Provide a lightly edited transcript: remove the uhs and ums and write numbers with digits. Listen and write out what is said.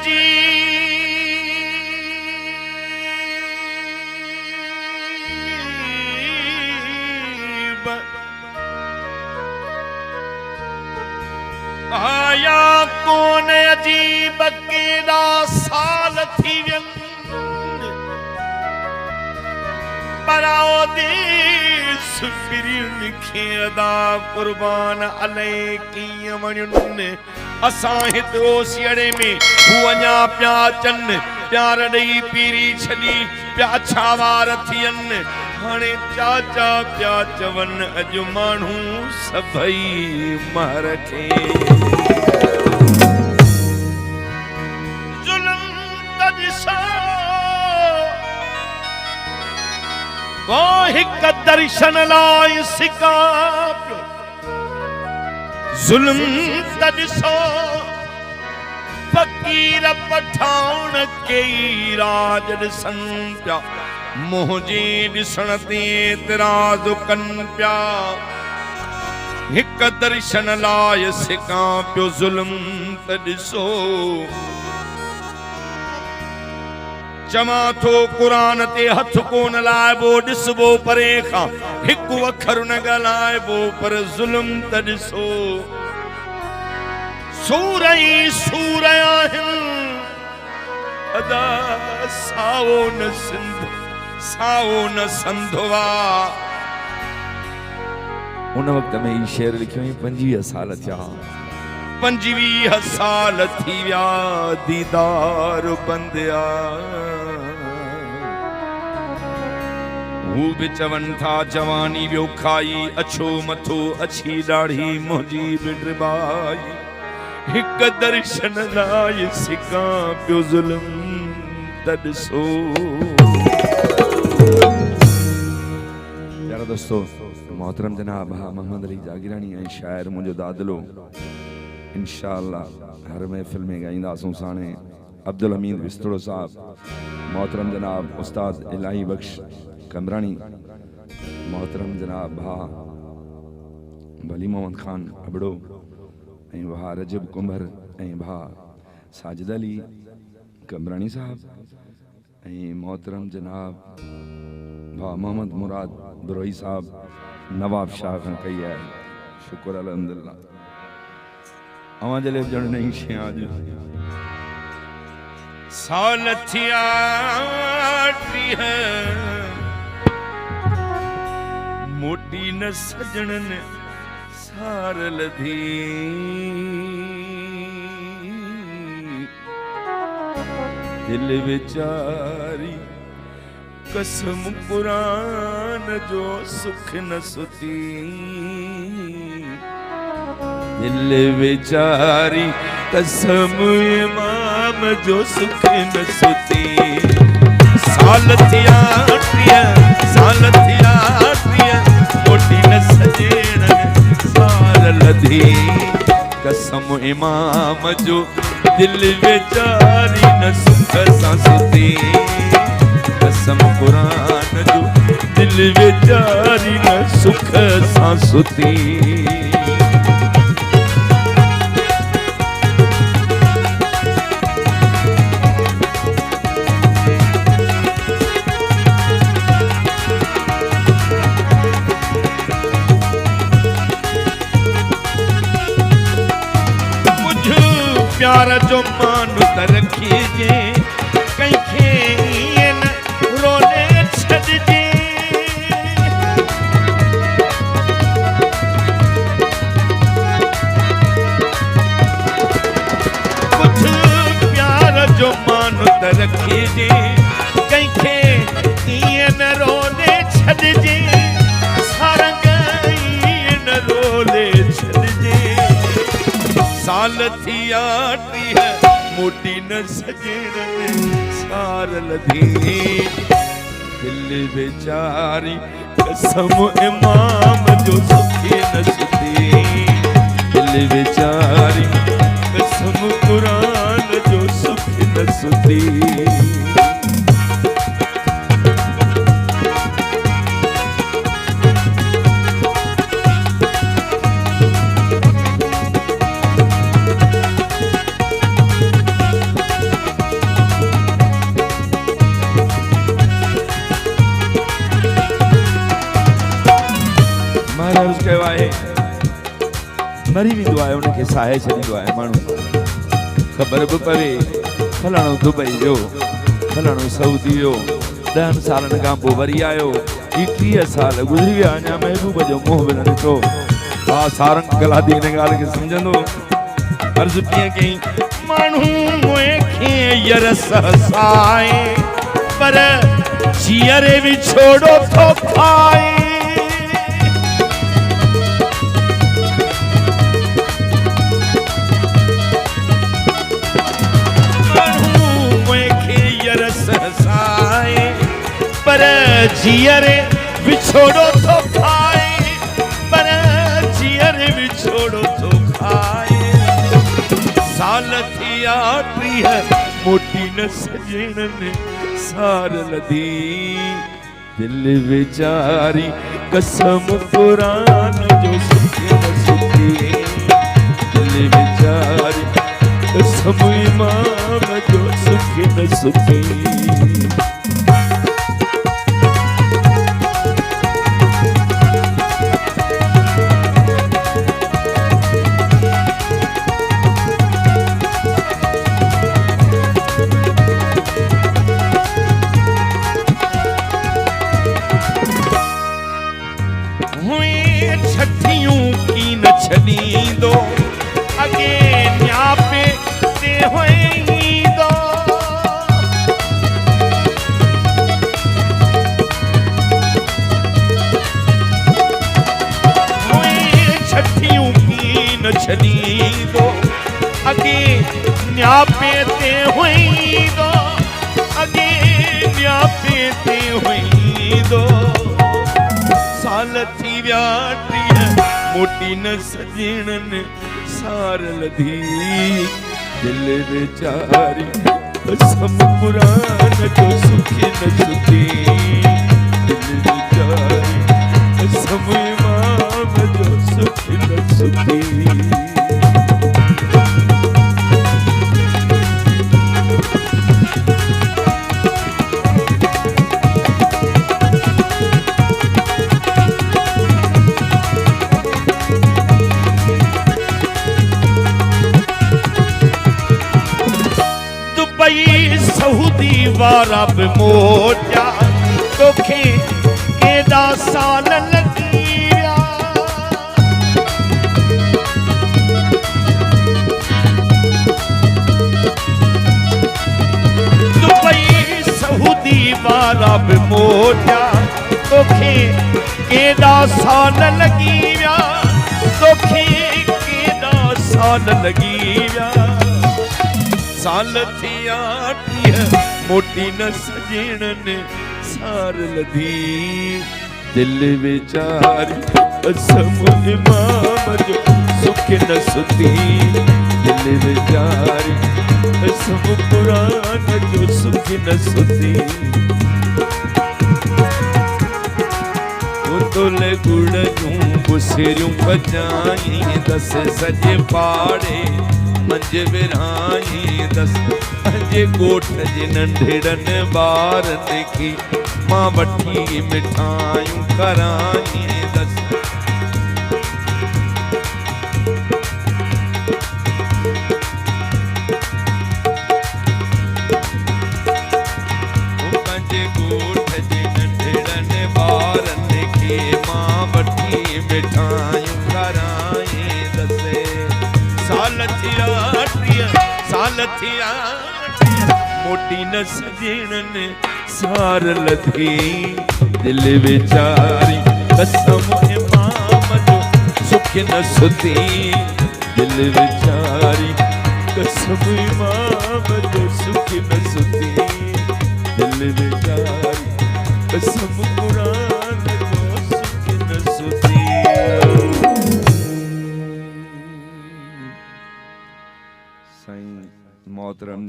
अजीब आया कौन अजीब केड़ा साल थी व्यन पराओ देस फिरी लिखे अदा कुर्बान अले की अमन असां हित ओसियड़े में हुअञा प्या चन प्यार ॾेई पीरी छॾी प्या छावार थियन हाणे चाचा प्या चवन अॼु माण्हू सभई मार खे ज़ुल्म तॾिसो को हिक दर्शन लाइ सिका पियो ज़ुल्म तॾिसो फकीर पठाउण कई राज ॾिसन पिया मुंहिंजे ॾिसण ते एतिराज़ कनि पिया हिक दर्शन लाइ सिका पियो ज़ुल्म तॾिसो चवां थो क़ुरान ते हथ कोन लाइबो ॾिसबो परे खां हिकु अखर न ॻाल्हाइबो पर ज़ुल्म तॾिसो सूर ई सूर आहिनि अदा साओ न संधवा उन वक्त में ही शेर लिखियो 25 साल थिया 25 साल थी विया दीदार बंदिया हू भी चवन था जवानी वियो खाई अछो मथो अच्छी दाढ़ी मुंहिंजी बिडरबाई हिक दर्शन लाइ सिका पियो ज़ुल्म तॾिसो प्यारा दोस्तों मोहतरम जनाब मोहम्मद अली जागीरानी ऐं शायर मुंहिंजो दादलो इंशाअल्लाह हर महफ़िल में ॻाईंदासूं साणे अब्दुल हमीद विस्तड़ो साहब मोहतरम जनाब उस्ताद इलाही बख्श कमरानी मोहतरम जनाब भा भली मोहम्मद खान अबड़ो ऐं भा रजब कुंभर ऐं भा साजिद अली कमरानी साहब ऐं मोहतरम जनाब भा मोहम्मद मुराद बुरोई साहब नवाब शाह खां कई है शुक्र अल्हम्दुलिल्लाह अवां जले जण नहीं छे आज साल थिया है मोटी न सजणन सार लधी दिल विचारी कसम कुरान जो सुख न सुती दिल विचारी कसम इमाम जो सुख न सुती साल थिया मोटी न सजेण सार लधी कसम इमाम जो दिल विचारी न सुख सां सुती कसम कुरान जो दिल विचारी न सुख सां सुती प्यार जो मान रखीजे कंहिंखे ईअं न रोले छॾिजे कुझु प्यार जो मान रखीजे कंहिंखे ईअं न रोले छॾिजे सारंग ईअं न रोले छॾिजे साल थिया है मोटी न सजण सार लधी दिल बेचारी कसम इमाम जो सुखी न सुती दिल बेचारी कसम कुरान जो सुखी न सुती कयो आहे मरी वेंदो आहे उनखे साहे छॾींदो आहे माण्हू ख़बर बि पवे फलाणो दुबई वियो फलाणो सऊदी वियो 10 सालनि खां पोइ वरी आयो 30 साल गुज़री विया अञा महबूब जो मुंहुं बि न ॾिठो हा सारंग गलादी हिन ॻाल्हि खे सम्झंदो अर्ज़ु कीअं कई माण्हू मूंखे यरस हसाए पर जीअरे बि छोड़ो थो खाए पर जीअरे विछोड़ो थो खाए पर जीअरे विछोड़ो थो खाए साल थिया 30 मोटी न सजणनि सार लधी दिल वेचारी कसम पुराण जो सुखी न सुखी दिल वेचारी कसम इमाम जो सुखी न सुखी छॾींदो अॻे न्यापे ते होईंदो छठियूं कीन छॾींदो अॻे न्यापे ते होईंदो अॻे न्यापे ते होईंदो साल थी विया 30 मोटी न सजणनि सार लधी दिल वेचारी कसम पुराण जो सुखी न सुखी दिल वेचारी कसम इमाम जो सुखी न सुखी सऊदी वारा बि मोटिया तोखे केॾा साल लॻी विया दुबई सऊदी वारा बि मोटिया तोखे केॾा साल लॻी विया तोखे केॾा साल लॻी विया साल थिया 30 मोटी न सजणनि सार लधी दिल वेचारी कसम इमाम जो सुखी न सुधी दिल वेचारी कसम पुराण जो सुखी न सुधी तोले गुड़ जूं बुसेरियूं पजाई दस सजे पाड़े मंज विरहाई दस पंहिंजे ॻोठ जे नंढड़नि ॿारनि खे मां वठी मिठाइयूं कराई दस पंहिंजे ॻोठ जे नंढड़नि ॿारनि खे मां वठी मिठाइयूं कराई दस साल थिया 30 साल थिया मोटी न सजणनि सार लधी दिल वेचारी कसम इमाम जो सुखी न सुधी दिल वेचारी कसम इमाम जो सुखी न सुधी दिल वेचारी कसम पुराण